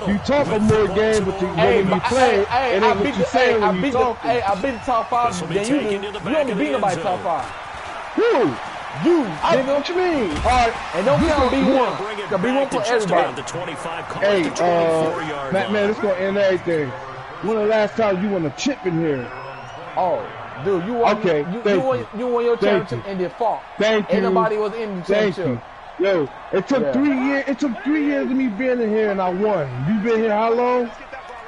You talk of more games, but when you play, it ain't what you say when you talk. Hey, I beat the top 5 than you do. You don't beat nobody top 5. Who? You, nigga, what you mean? All right, and don't count B1. Cause B1 for everybody. Hey, man, it's gonna end everything. When the last time you won a chip in here? Oh, dude, you won. Okay, you won your championship and then fought. Thank you. Ain't nobody was in the championship. Yo, it took 3 years. It took 3 years of me being in here, and I won. You been here how long?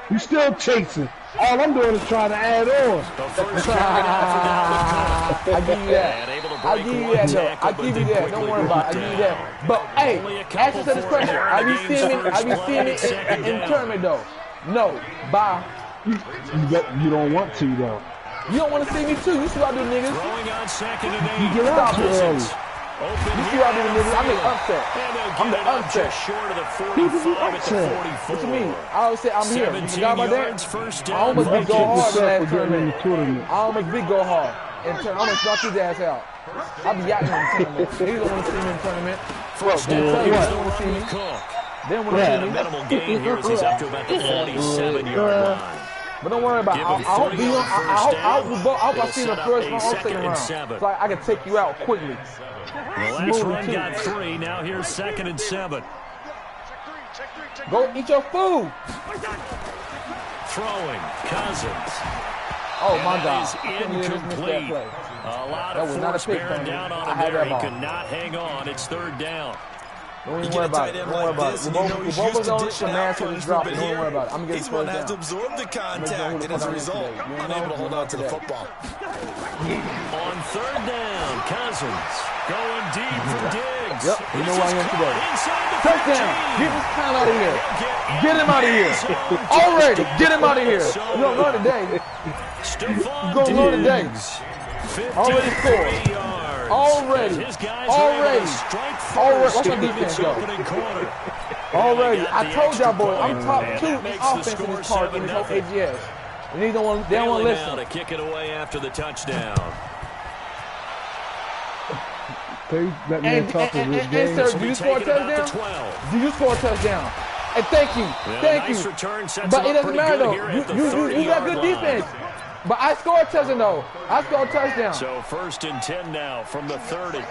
You still chasing. All I'm doing is trying to add on. I give you that. I give you that, though. I give you that. Don't worry about it. I give you that. But hey, answer to this question. I be seeing it in tournament though. No. Bye. You don't want to though. You don't want to see me too. You see what I do, niggas. You get out too early. You see what I do, niggas. I'm the upset. I'm the upset. Who's the upset? What you mean? I always say I'm here. You forgot about that? I almost beat Go Hard in that tournament. I almost beat Go Hard. I almost knocked his ass out. I be yachting in the tournament. Niggas don't want to see me in the tournament. They don't want to see me. They don't want to see me. Minimal gain here as he's up to about the 47-yard line. But don't worry about it. I hope I see the first round or second round. So I can take you out quickly. The last run got 3. Now here's 2nd and 7. Go eat your food. Throwing Cousins. Oh my God! Incomplete. A lot of force bearing down on him there. He could not hang on. It's 3rd down. Don't even worry about it. Don't worry about it. We're both going to mass with this drop. Don't worry about it. I'm going to get the first down. He's going to have to absorb the contact, and as a result, unable to hold on to the football. On 3rd down, Cousins going deep for Diggs. Yep, you know why I am today. Touchdown! Get this clown out of here. Get him out of here. Already, get him out of here. You don't learn today. You're going to learn today. Already scored. Already. Watch my defense go. Already. I told y'all, boy, I'm top 2 in offense in this part in this whole AGS. And they don't want to listen. To kick it away after the touchdown. And sir, do you score a touchdown? Do you score a touchdown? And thank you. But it doesn't matter though. You got good defense. But I scored a touchdown though. I scored a touchdown. So 1st and 10 now from the 30.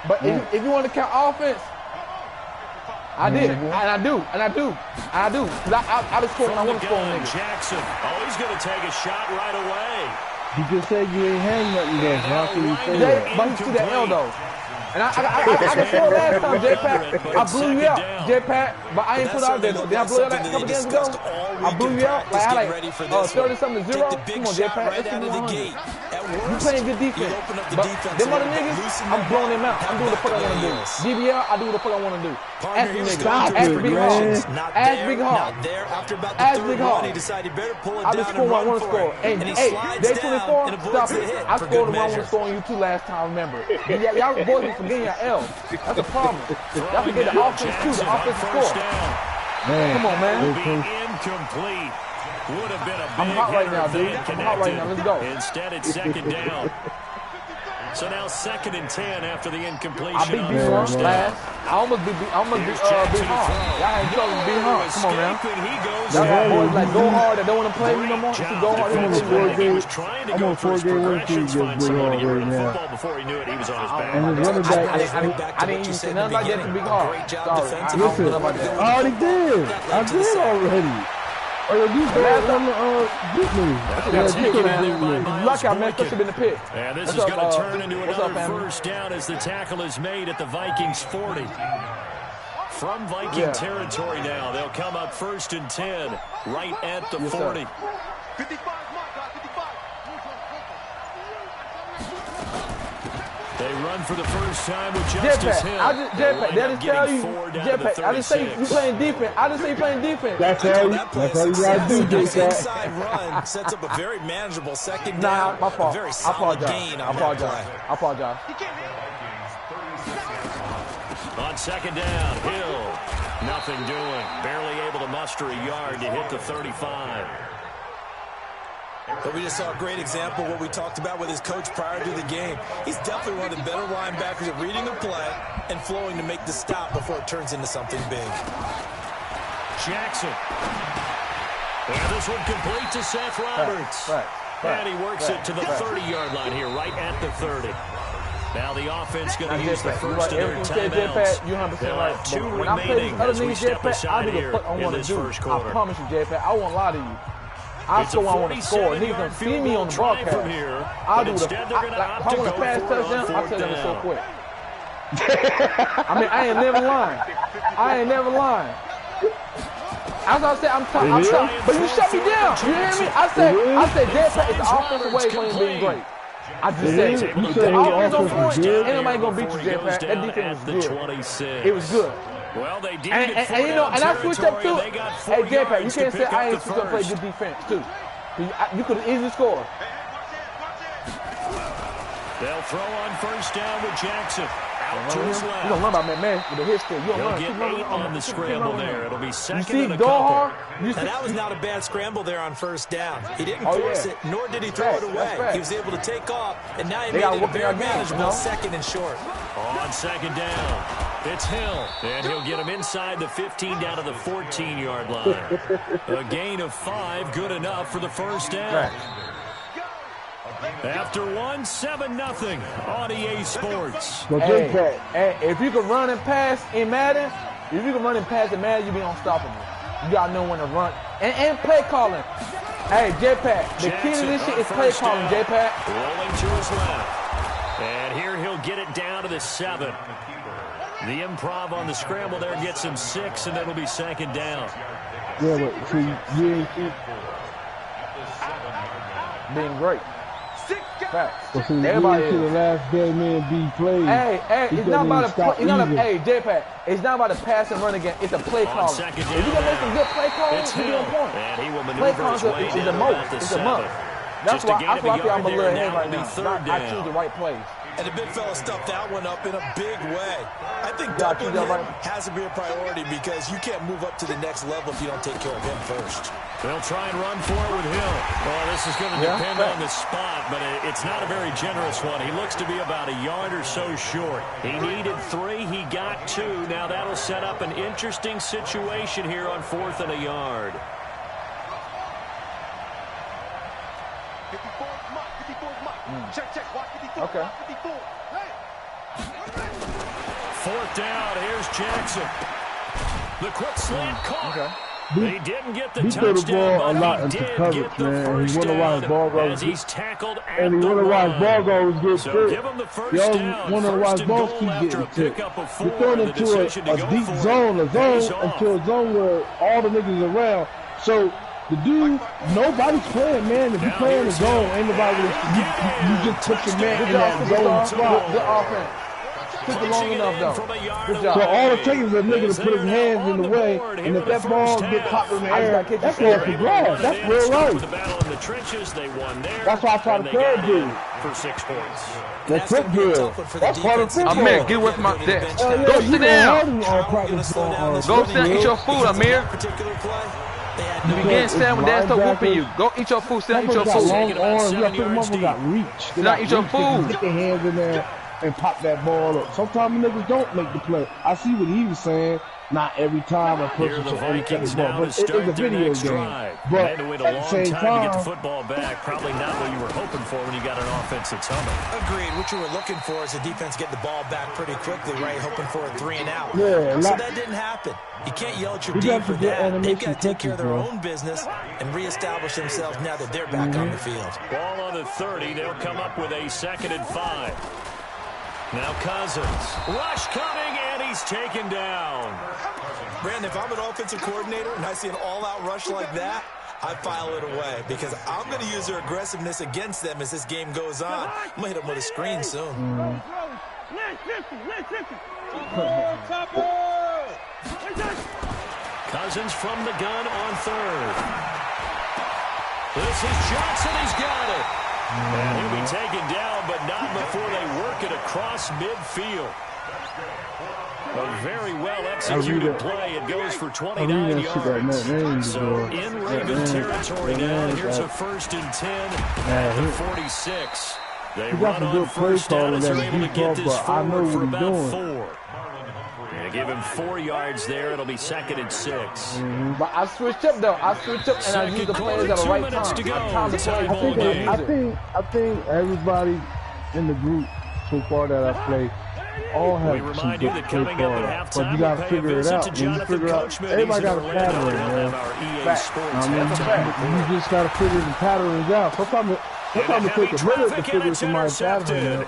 But if you want to count offense, I did, and I do. Cause I just scored when I want to score, nigga. Jackson, he's going to take a shot right away. You just said you ain't hang nothing there. How can you say that? But you see that L though. And I can say it last time, J-Pack. I blew you out, J-Pack, but I ain't put out there. Did I blow you out like a couple games ago? I blew you out. Like, I like 30-something to 0. Come on, J-Pack. Let's keep it 100. You playing good defense. But them other niggas, I'm blowing them out. I'm doing the fuck I want to do. DBL, I do what the fuck I want to do. Ask me niggas. Ask Big Hog. Ask Big Hog. Ask Big Hog. I just scored what I want to score. Hey, day 24, stop it. I scored what I want to score on you too last time, remember. Y'all boys be forgetting your L. That's a problem. Y'all forget the offense too, the offense score. Come on, man. Incomplete. Would have been a big I'm hot right now, dude. I'm hot right now. Let's go. Instead, it's 2nd down. So now 2nd and 10 after the incompletion. I beat B1 last. I almost beat Big Hard. Y'all ain't trouble Big Hard. Come on, man. Y'all got boys like Go Hard that don't want to play me no more. You see Go Hard. I'm on 4-game win streak against Big Hard right now. Before he knew it, he was on his back. And his running back. I didn't even say nothing about that to Big Hard. Sorry. I don't know about that. I already did. I did already. Oh, yeah, you beat me. Lucky I messed up in the pit. And this is going to turn into another 1st down as the tackle is made at the Vikings 40. From Viking territory now, they'll come up 1st and 10 right at the 40. They run for the first time with Justice Hill. I just tell you, Jetpack, I just say you playing defense. I just say you playing defense. That's all you gotta do, Jetpack. Inside run sets up a very manageable 2nd Nah, down. my fault. A very solid gain on that play. I apologize. On 2nd down, Hill, nothing doing. Barely able to muster a yard to hit the 35. But we just saw a great example of what we talked about with his coach prior to the game. He's definitely one of the better linebackers at reading the play and flowing to make the stop before it turns into something big. Jackson. And this one complete to Seth Roberts. And he works it to the 30-yard line here, right at the 30. Now the offense going to use the first of their timeouts. You're 100% right. Two When I play these other niggas, Jetpack, I do the fuck I want to do. I promise you, Jetpack, I won't lie to you. I score when I want to score. Niggas don't see me on the broadcast. I'll do the, if I want to pass touchdown, I'll tell them it's so quick. I mean, I ain't never lying. I ain't never lying. As I said, I'm tough, but you shut me down. You hear me? I said, Jetpack is the offensive way when being great. I just said, the offense on point, ain't nobody gonna beat you, Jetpack. That defense was good. It was good. Well, they did and you know, and I switched up too. Hey, Jetpack, you can't say I ain't switched up play good defense too. You could have easily scored. They'll throw on first down with Jackson. Out to his left. You don't learn about McMahon with the history. You don't learn. He'll get 8 on the scramble there. It'll be second and a couple. And that was not a bad scramble there on first down. He didn't force it, nor did he throw it away. He was able to take off, and now he made it very manageable, second and short. On second down, it's Hill, and he'll get him inside the 15 down to the 14-yard line. A gain of 5, good enough for the first down. After 7-0 on EA Sports. Hey, if you can run and pass in Madden, you be unstoppable. You gotta know when to run and play calling. Hey, Jetpack, the key to this shit is play calling, Jetpack. Rolling to his left, and here he'll get it down to the 7. The improv on the scramble there gets him 6, and it'll be second down. Yeah, but see, you ain't being great. Facts. Well, see, everybody is. The last day man B played. Hey, it's not about hey, Jetpack, it's not about the pass and run again. It's a play call. If you gonna make some good play calls, you be on point. And he will play calls is a must. It's a must. That's why I feel I'm a little ahead right now. I choose the right plays. And the big fella stuffed that one up in a big way. I think doubling him has to be a priority because you can't move up to the next level if you don't take care of him first. They'll try and run for it with Hill. Well, this is going to depend on the spot, but it's not a very generous one. He looks to be about a yard or so short. He needed 3. He got 2. Now that'll set up an interesting situation here on 4th and a yard. 54's Check. Watch 54. Okay. 54. 4th down. Here's Jackson. The quick slant caught. Okay. He didn't get the touchdown, the ball a lot into coverage, man. He wonder why his ball goes as he's tackled at and he wonder why his ball goes good. So give him the first down. Wonder why his balls keep getting tipped. You're throwing into a deep zone, into a zone where all the niggas around. So the dude, nobody's playing, man. If you play in the zone, ain't nobody. You just put your man in that zone spot. Good offense. Took it long enough, though. Good job. So all it takes is a nigga to put his hands in the way, and if that ball gets popped in the air, that's going to grass. That's real life. That's why I try to curve dude. For 6 points. That's foot drill. That's part of football. Amir, get with my desk. Go sit down. Go sit and eat your food, Amir. You begin standing when dad start whooping you. Go eat your food. Sit down, eat your food. Long arms. You got to put them got reach. Sit down, eat your food. Get their hands in there and pop that ball up. Sometimes the niggas don't make the play. I see what he was saying. Not every time a person should only catch the ball, but it's a video game. But at the same time, to get the football back, probably not what you were hoping for when you got an offense that's humming. Agreed. What you were looking for is the defense get the ball back pretty quickly, right? Hoping for a 3 and out. Yeah, so that didn't happen. You can't yell at your team for that. They've got to take care of their own business and reestablish themselves now that they're back on the field. Ball on the 30. They'll come up with a 2nd and 5. Now Cousins. Rush coming, and he's taken down. Brandon, if I'm an offensive coordinator and I see an all-out rush like that, I file it away because I'm going to use their aggressiveness against them as this game goes on. I'm going to hit them with a screen soon. Cousins from the gun on 3rd. This is Johnson. He's got it. And he'll be taken down, but not before they work it across midfield. A very well-executed play. It goes for 29 yards. So in Raven territory now. Here's a 1st and 10 at the 46. They run on 1st down as they're able to get this forward for about 4. They give him 4 yards there. It'll be 2nd and 6. But I switched up, though. I switched up, and I used the players at the right time. I think everybody in the group so far that I play all have some good play cards, but you got to figure it out. When you figure out, everybody got a pattern, man. You just got to figure the patterns out. Sometimes it takes a minute to figure somebody's pattern out.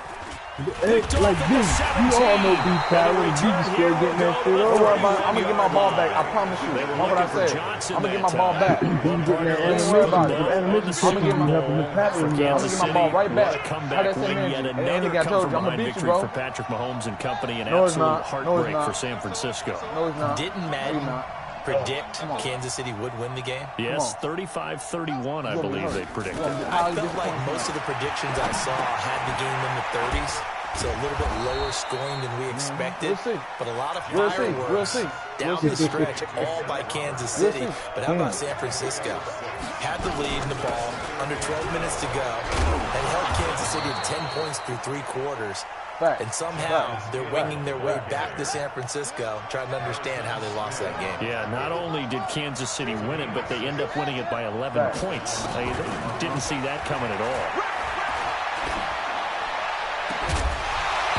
Like this, you all know these patterns. You just still getting that shit over. Don't worry about it. I'm going to get my ball back. I promise you. Know what I said? I'm going to get my ball back. Don't worry about it. I'm going to get my ball right back. How that same energy? And I told you, I'm going to beat you, bro. For Patrick Mahomes and company, an absolute heartbreak for San Francisco. No, it's not. Didn't Madden predict Kansas City would win the game? Yes, 35-31, I believe they predicted. I felt like most of the predictions I saw had the game in the 30s, so a little bit lower scoring than we expected. But a lot of fireworks down the stretch, all by Kansas City. But how about San Francisco? Had the lead in the ball, under 12 minutes to go, and held Kansas City to 10 points through 3 quarters. And somehow they're winging their way back to San Francisco, trying to understand how they lost that game. Yeah, not only did Kansas City win it, but they end up winning it by 11 points. They didn't see that coming at all.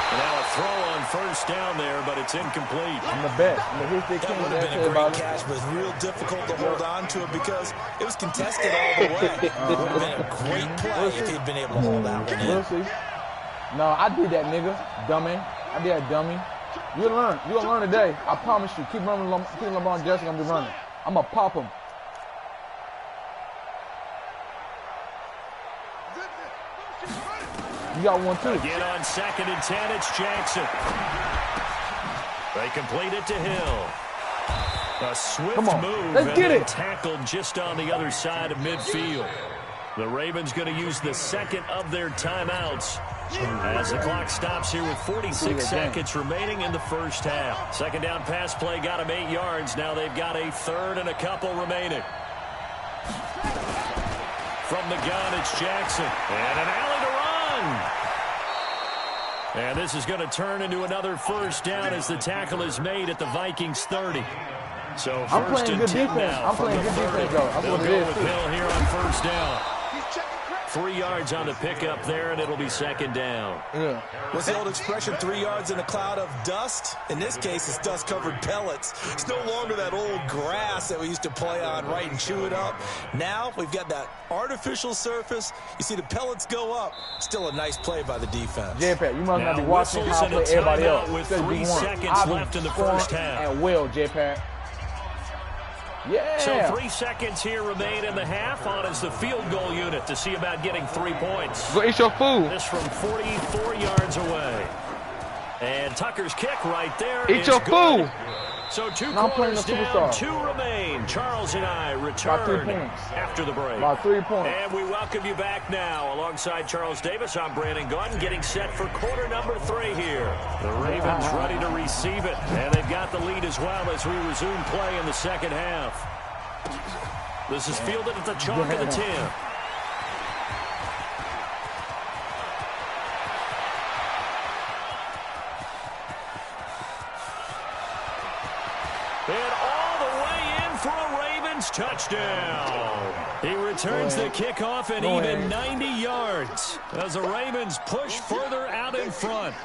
And now a throw on first down there, but it's incomplete. I'm the best. That would have been a great catch, but real difficult to hold on to it because it was contested all the way. It would have been a great play if he'd been able to hold that one in. No, I did that, nigga. Dummy. I did that, dummy. You'll learn. You'll learn today. I promise you. Keep running. Keep LeBron Jackson gonna be running. I'm gonna pop him. You got one, too. Again on 2nd and 10, it's Jackson. They complete it to Hill. A swift move. Let's get it. Tackled just on the other side of midfield. The Ravens going to use the 2nd of their timeouts as the clock stops here with 46 seconds remaining in the first half. 2nd down pass play got them 8 yards. Now they've got a 3rd and a couple remaining. From the gun, it's Jackson. And an alley to run. And this is going to turn into another first down as the tackle is made at the Vikings 30. So first and 10 now. I'm playing good defense, though. They'll go with Hill here on first down. 3 yards on the pickup there, and it'll be 2nd down. What's the old expression, 3 yards in a cloud of dust? In this case, it's dust-covered pellets. It's no longer that old grass that we used to play on, right, and chew it up. Now we've got that artificial surface. You see the pellets go up. Still a nice play by the defense. J-Pat, you must not be watching how I play everybody else. With 3 seconds left in the first half. And will, J-Pat. Yeah. So 3 seconds here remain in the half. On is the field goal unit to see about getting 3 points. Go eat your food. This from 44 yards away. And Tucker's kick right there. Eat your food. So 2 quarters down, 2 remain. Charles and I return after the break. About 3 points. And we welcome you back now. Alongside Charles Davis, I'm Brandon Gunn, getting set for quarter number 3 here. The Ravens ready to receive it. And they've got the lead as well as we resume play in the 2nd half. This is fielded at the chalk of the 10. And all the way in for a Ravens touchdown. He returns the kickoff at even 90 yards as the Ravens push further out in front.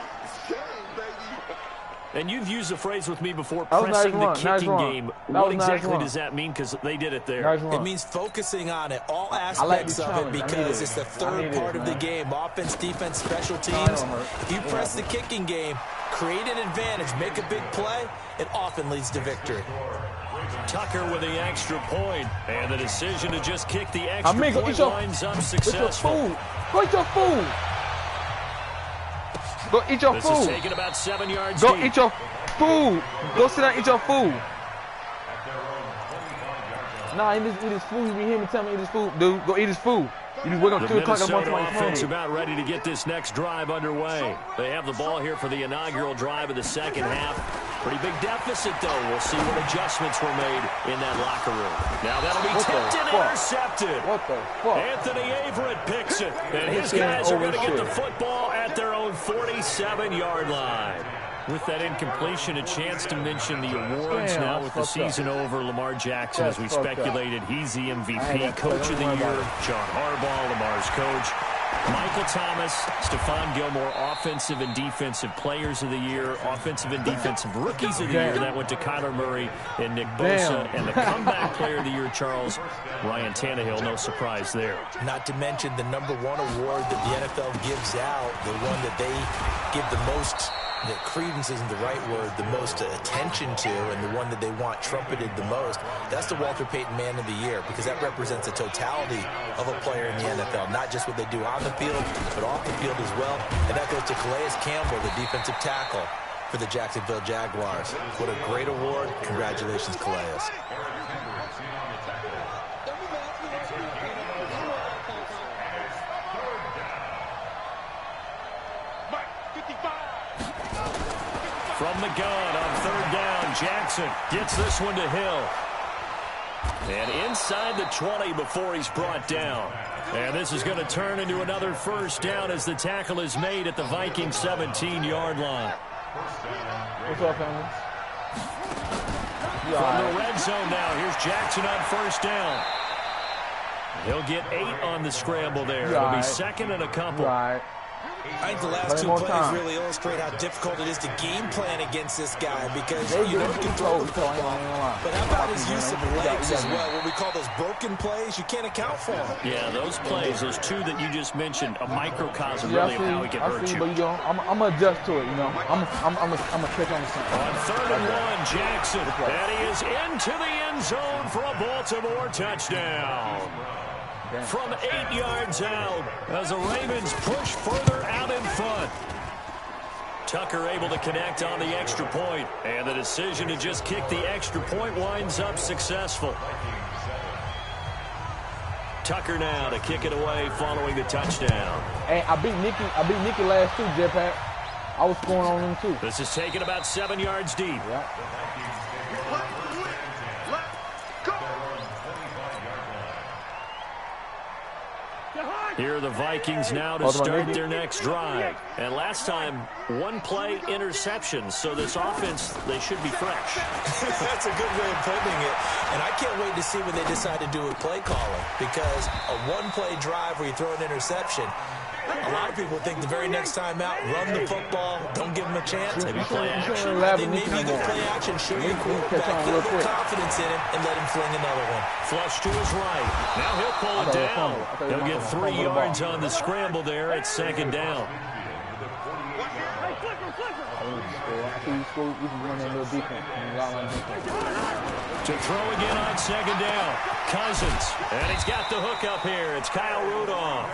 And you've used the phrase with me before, pressing the kicking game. What exactly does that mean? Because they did it there. It means focusing on it, all aspects of it, because it's the 3rd part of the game. Offense, defense, special teams. If you press the kicking game, create an advantage, make a big play, it often leads to victory. Tucker with the extra point, and the decision to just kick the extra point lines up successful. Go eat your food. Go eat your food. This is taking about 7 yards Go deep. eat your food. Go sit down and eat your food. Nah, he just eat his food. You be hearing me tell me eat his food, dude. Go eat his food. You be waking up 2 o'clock in the morning. The Minnesota offense about ready to get this next drive underway. They have the ball here for the inaugural drive of the 2nd half. Pretty big deficit, though. We'll see what adjustments were made in that locker room. Now that'll be tipped and intercepted. What the fuck? Anthony Averett picks it. And his guys are going to get the football at their own 47-yard line. With that incompletion, a chance to mention the awards now with the season over. Lamar Jackson, as we speculated, he's the MVP, Coach of the Year. John Harbaugh, Lamar's coach. Michael Thomas, Stephon Gilmore, Offensive and Defensive Players of the Year, Offensive and Defensive Rookies of the Year. That went to Kyler Murray and Nick Bosa. And the Comeback Player of the Year, Charles, Ryan Tannehill. No surprise there. Not to mention the #1 award that the NFL gives out, the one that they give the most, that credence isn't the right word, the most attention to, and the one that they want trumpeted the most. That's the Walter Payton Man of the Year, because that represents the totality of a player in the NFL, not just what they do on the field, but off the field as well. And that goes to Calais Campbell, the defensive tackle for the Jacksonville Jaguars. What a great award. Congratulations, Calais. From the gun on 3rd down, Jackson gets this one to Hill. And inside the 20 before he's brought down. And this is going to turn into another 1st down as the tackle is made at the Vikings 17-yard line. What's up, family? From the red zone now, here's Jackson on 1st down. He'll get 8 on the scramble there. It'll be 2nd and a couple. I think the last 2 plays really illustrate how difficult it is to game plan against this guy, because you know he can throw the football, but how about his use of legs as well? What we call those broken plays, you can't account for them. Yeah, those plays, those 2 that you just mentioned, a microcosm really of how he can hurt you. But I'm gonna adjust to it, you know. I'm gonna catch on to something. On 3rd and 1, Jackson, and he is into the end zone for a Baltimore touchdown. From 8 yards out as the Ravens push further out in front. Tucker able to connect on the extra point, and the decision to just kick the extra point winds up successful. Tucker now to kick it away following the touchdown. Hey, I beat Nicky last 2, Jetpack. I was scoring on them too. This is taken about 7 yards deep. Yeah. Here are the Vikings now to start their next drive. And last time, 1-play interception. So this offense, they should be fresh. That's a good way of putting it. And I can't wait to see what they decide to do with play calling, because a 1-play drive where you throw an interception, a lot of people think the very next time out, run the football, don't give them a chance. Maybe play action. I think maybe you can play action, show your quarterback, get a little confidence in him, and let him fling another one. Flush to his right. Now he'll pull it down. He'll get 3 yards on the scramble there at 2nd down. To throw again on 2nd down. Cousins. And he's got the hook up here. It's Kyle Rudolph.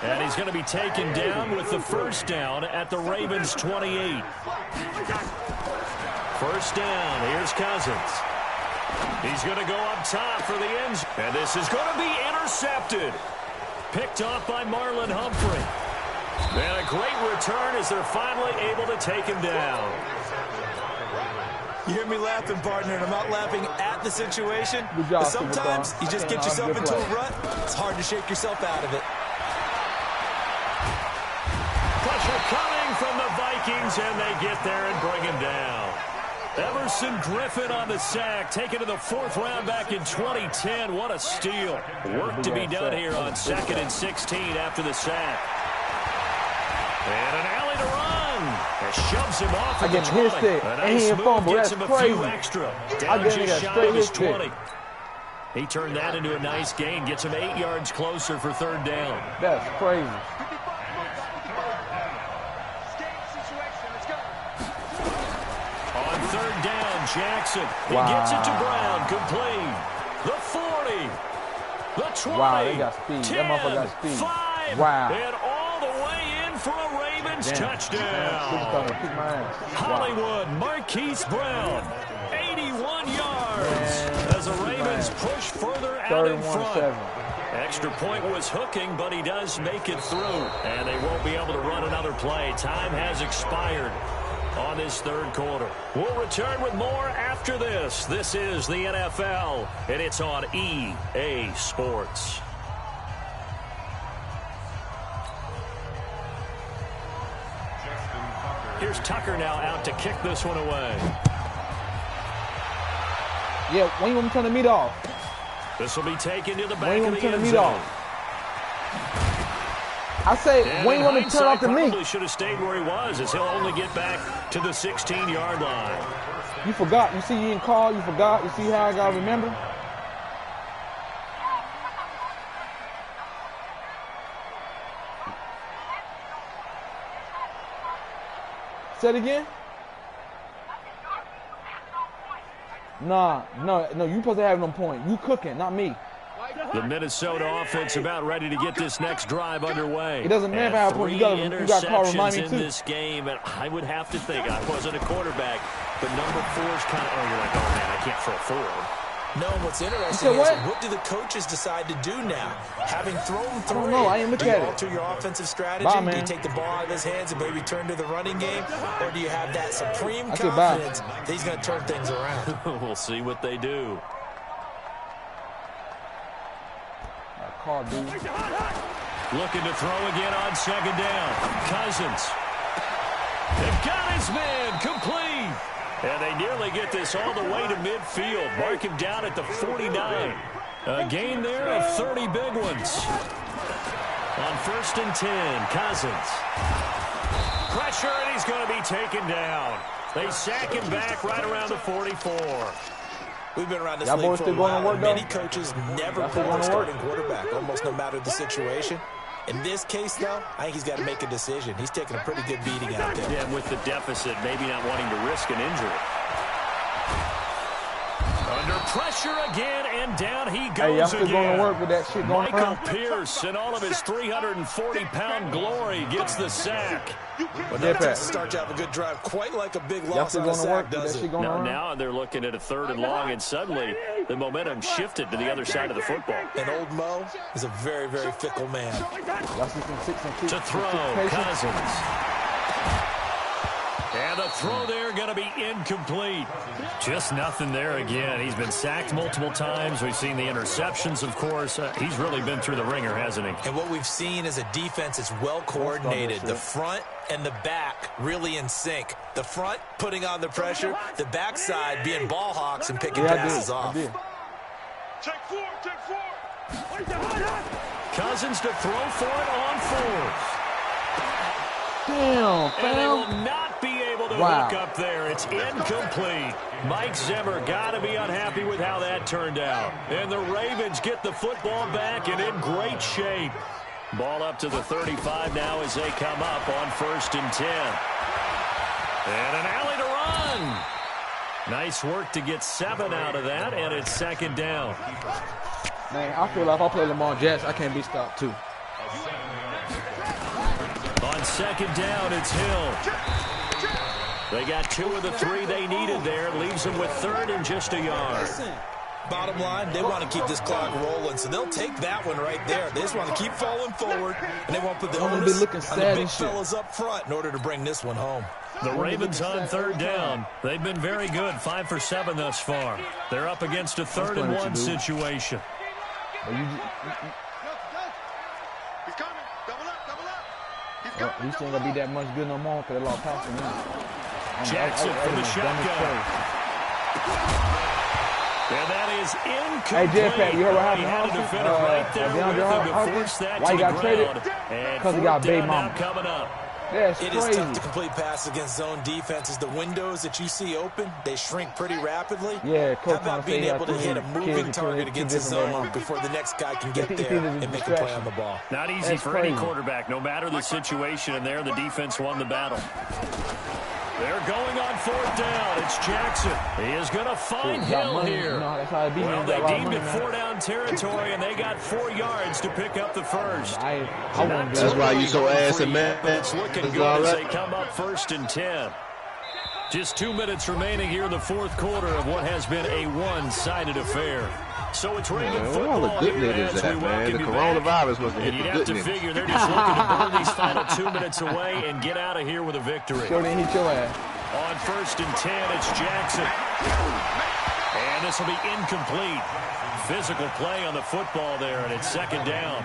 And he's going to be taken down with the 1st down at the Ravens 28. 1st down. Here's Cousins. He's going to go up top for the end zone. And this is going to be intercepted. Picked off by Marlon Humphrey. And a great return as they're finally able to take him down. You hear me laughing, partner, and I'm not laughing at the situation. But sometimes you just get yourself into a rut. It's hard to shake yourself out of it. Pressure coming from the Vikings, and they get there and bring him down. Everson Griffin on the sack, taken to the 4th round back in 2010. What a steal. Work to be done here on 2nd and 16 after the sack. And an alley to run. That shoves him off at the 20. A nice move gets him a few extra. Down just shy of his 20. He turned that into a nice gain. Gets him 8 yards closer for 3rd down. That's crazy. On 3rd down, Jackson. He gets it to Brown. Complete. The 40. The 20. Wow, they got speed. 10, that motherfucker got speed. 5. Wow. And all the way in for a Ravens touchdown. Hollywood, Marquise Brown. 81 yards. As the Ravens push further out in front. Extra point was hooking, but he does make it through. And they won't be able to run another play. Time has expired on this 3rd quarter. We'll return with more after this. This is the NFL, and it's on EA Sports. Here's Tucker now out to kick this one away. Yeah, when you want me to turn the meat off? This will be taken to the back when you of want the me to turn end the meat zone. off? I say, when you want me to turn off the meat? Probably should have stayed where he was, as he'll only get back to the 16-yard line. You forgot. You see, you didn't call. You forgot. You see how I got to remember? Say it again. Nah, no, you supposed to have them point. You cooking, not me. The Minnesota offense about ready to get this next drive underway. It doesn't matter how point. You got to call remind me in too. This game, and I would have to think I wasn't a quarterback, but number 4's kind of. Oh, you're like, oh man, I can't throw 4. No, what's interesting is what do the coaches decide to do now? Having thrown 3, I ain't looking at it. Do you alter your offensive strategy? Bye, do you take the ball out of his hands and maybe turn to the running game? Or do you have that supreme confidence that he's going to turn things around? We'll see what they do. Call, dude. Looking to throw again on second down. Cousins. They've got his man complete. And they nearly get this all the way to midfield. Mark him down at the 49. A gain there of 30 big ones. On 1st and 10, Cousins. Pressure, and he's going to be taken down. They sack him back right around the 44. We've been around this league for a while. Many coaches never pull a starting quarterback, almost no matter the situation. In this case, though, I think he's got to make a decision. He's taking a pretty good beating out there. Yeah, with the deficit, maybe not wanting to risk an injury. Under pressure again, and down he goes again. Going to work with that shit going Michael on. Pierce, in all of his 340-pound glory, gets the sack. Well, that doesn't start to have a good drive, quite like a big loss on a sack, does it? Now they're looking at a 3rd and long, and suddenly the momentum shifted to the other side of the football. And old Mo is a very, very fickle man. To throw, Cousins. And the throw there going to be incomplete. Just nothing there again. He's been sacked multiple times. We've seen the interceptions, of course. He's really been through the ringer, hasn't he? And what we've seen is a defense that's well coordinated. The front and the back really in sync. The front putting on the pressure, the backside being ball hawks and picking passes off. Take 4. Cousins to throw for it on 4th. Damn, fam. And they will not be able to hook up there. It's incomplete. Mike Zimmer got to be unhappy with how that turned out. And the Ravens get the football back and in great shape. Ball up to the 35 now as they come up on 1st and 10. And an alley to run. Nice work to get 7 out of that, and it's 2nd down. Man, I feel like if I play Lamar Jackson, I can't be stopped too. On 2nd down, it's Hill. They got 2 of the 3 they needed there. Leaves them with 3rd and just a yard. Bottom line, they want to keep this clock rolling, so they'll take that one right there. They just want to keep falling forward, and they won't put the onus on the big fellas up front in order to bring this one home. The Ravens on 3rd down. They've been very good, 5 for 7 thus far. They're up against a 3rd and 1 situation. These things gonna be that much good no more because they lost passing now. Jackson from the shotgun. And that is incomplete. Hey, Jetpack, you heard what happened? He had a defender right there with him to force that why he got to the traded? ground. Because he got big mama. Coming up. That's it crazy. is tough to complete passes against zone defenses. The windows that you see open, they shrink pretty rapidly. Yeah, how about being able to hit a moving target against a zone before the next guy can get there and make a play on the ball? Not easy for any quarterback, no matter the situation, and there the defense won the battle. They're going on 4th down. It's Jackson. He is going to find Hill here. Well, they deemed it 4-down territory, and they got 4 yards to pick up the first. That's why you so ass and man. It's looking good as they come up 1st and 10. Just 2 minutes remaining here in the 4th quarter of what has been a one-sided affair. So it's Raven football here as we welcome you back. And you'd have to figure they're just looking to burn these final 2 minutes away and get out of here with a victory. Sure didn't hit your ass. On 1st and 10, it's Jackson. And this will be incomplete. Physical play on the football there, and it's 2nd down.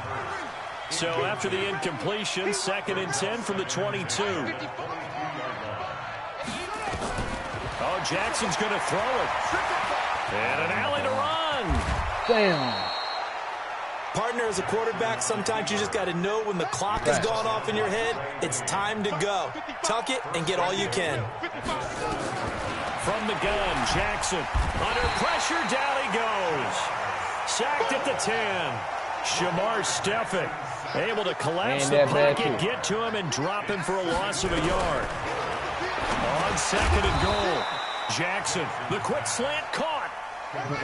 So after the incompletion, 2nd and 10 from the 22. Oh, Jackson's going to throw it. And an alley to run. Damn. Partner, as a quarterback, sometimes you just got to know when the clock has gone off in your head, it's time to go. Tuck it and get all you can. From the gun, Jackson. Under pressure, down he goes. Sacked at the 10. Shamar Stephen able to collapse the pocket, get to him, and drop him for a loss of a yard. On 2nd and goal, Jackson, the quick slant caught.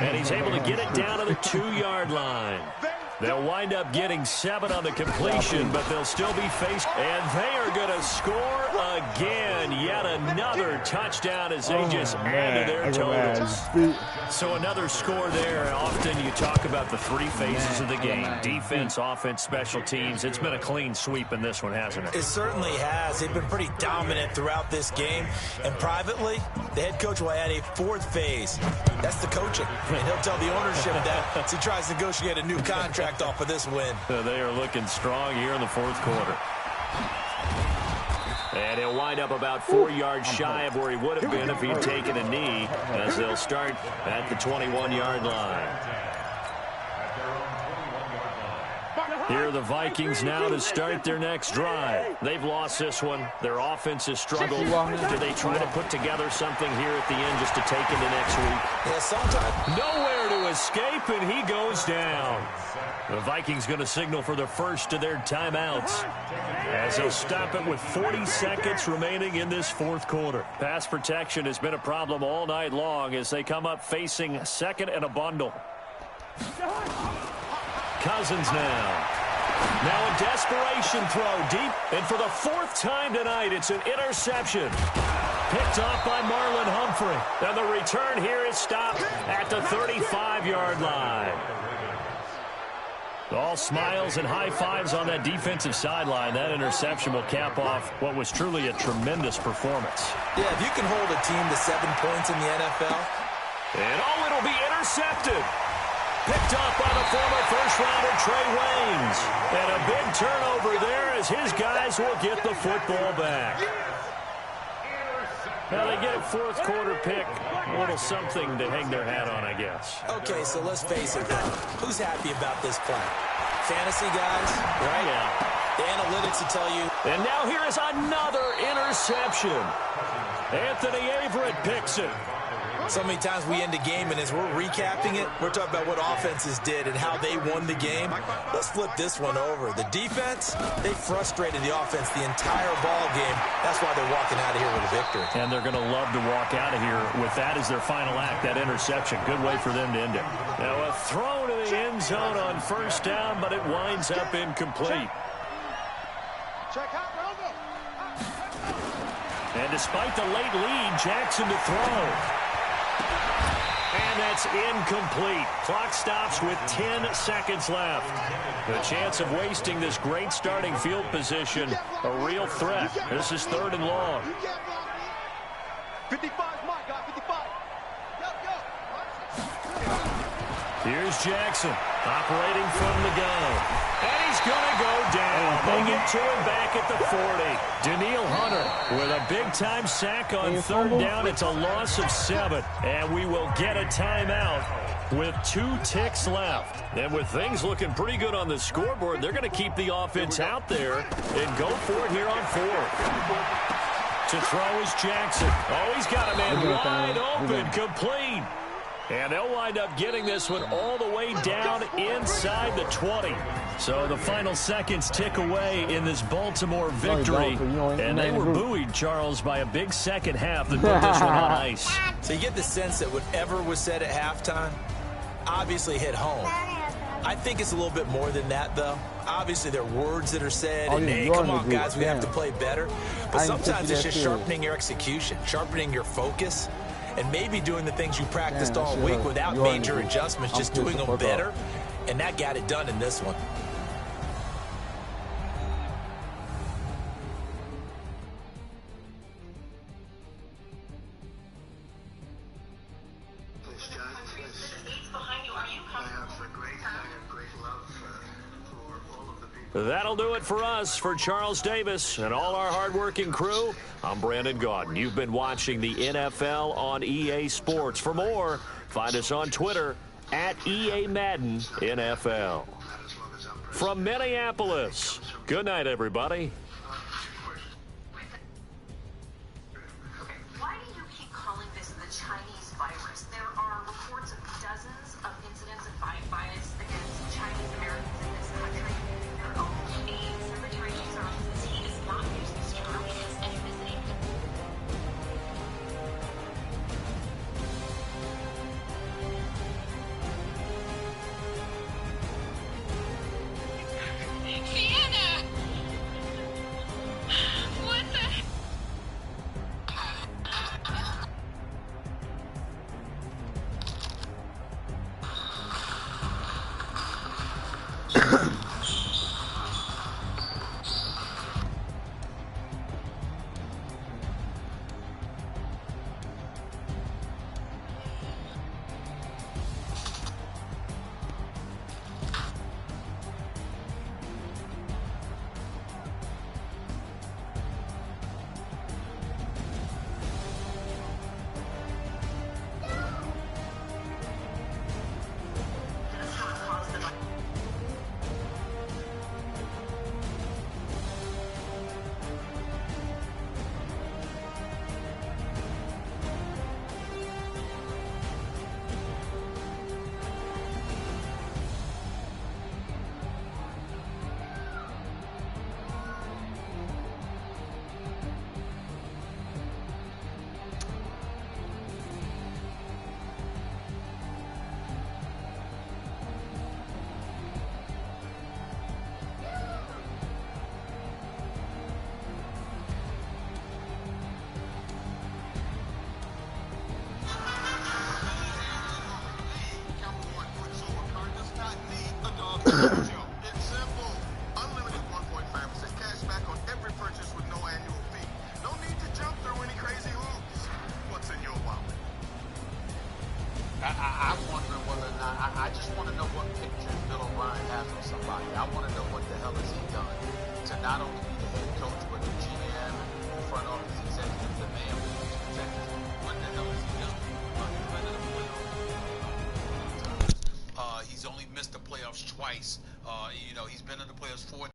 And he's able to get it down to the 2-yard line. They'll wind up getting 7 on the completion, but they'll still be faced. And they are going to score again. Yet another touchdown as they just add to their totals. So another score there. Often you talk about the 3 phases of the game. Defense, offense, special teams. It's been a clean sweep in this one, hasn't it? It certainly has. They've been pretty dominant throughout this game. And privately, the head coach will add a 4th phase. That's the coaching. And he'll tell the ownership that as he tries to negotiate a new contract off of this win. They are looking strong here in the 4th quarter. And he'll wind up about 4 yards shy of where he would have been if he'd taken a knee, as they'll start at the 21-yard line. Here are the Vikings now to start their next drive. They've lost this one. Their offense has struggled. Do they try to put together something here at the end just to take into next week? Yeah, sometimes. Nowhere to escape, and he goes down. The Vikings going to signal for the first of their timeouts, as they'll stop it with 40 seconds remaining in this 4th quarter. Pass protection has been a problem all night long as they come up facing 2nd and a bundle. Cousins now. Now a desperation throw deep, and for the 4th time tonight, it's an interception. Picked off by Marlon Humphrey. And the return here is stopped at the 35-yard line. All smiles and high fives on that defensive sideline. That interception will cap off what was truly a tremendous performance. Yeah, if you can hold a team to 7 points in the NFL. And it'll be intercepted. Picked up by the former first-rounder Trey Waynes. And a big turnover there as his guys will get the football back. Now they get a 4th quarter pick. A little something to hang their hat on, I guess. Okay, so let's face it, who's happy about this play? Fantasy guys, right? Yeah. The analytics will tell you. And now here is another interception. Anthony Averett picks it. So many times we end a game, and as we're recapping it, we're talking about what offenses did and how they won the game. Let's flip this one over. The defense, they frustrated the offense the entire ball game. That's why they're walking out of here with a victory. And they're going to love to walk out of here with that as their final act, that interception. Good way for them to end it. Now a throw to the end zone on 1st down, but it winds up incomplete. And despite the late lead, Jackson to throw. And that's incomplete. Clock stops with 10 seconds left. The chance of wasting this great starting field position, a real threat. This is 3rd and long. 55, my guy, 55. Here's Jackson, operating from the gun. And he's going to go down. They get to him back at the 40. Daniil Hunter with a big-time sack on 3rd down. It's a loss of 7. And we will get a timeout with 2 ticks left. And with things looking pretty good on the scoreboard, they're going to keep the offense out there and go for it here on 4th. To throw is Jackson. Oh, he's got a man wide open, complete. And they'll wind up getting this one all the way down inside the 20. So the final seconds tick away in this Baltimore victory. And they were buoyed, Charles, by a big second half that put this one on ice. So you get the sense that whatever was said at halftime obviously hit home. I think it's a little bit more than that, though. Obviously, there are words that are said, and hey, come on, guys, we have to play better. But sometimes it's just sharpening your execution, sharpening your focus, and maybe doing the things you practiced all week without major adjustments, just doing them better. And that got it done in this one. That'll do it for us. For Charles Davis and all our hardworking crew, I'm Brandon Gaudin. You've been watching the NFL on EA Sports. For more, find us on Twitter at EA Madden NFL. From Minneapolis, good night, everybody. Why do you keep calling this the Chinese virus? There are reports of dozens of incidents of bias against Chinese Americans in this country. Their own aides, Secretary of State's office, he does not use this term against ethnicity. Sienna! What the... It's simple. Unlimited 1.5% cash back on every purchase with no annual fee. No need to jump through any crazy hoops. What's in your wallet? I'm wondering whether or not, I just want to know what pictures Bill O'Brien has of somebody. I want to know what the hell has he done to not only be the head coach, but the GM, the front office executive, the man with the executives. What the hell has he done? He's only missed the playoffs twice. He's been in the playoffs 4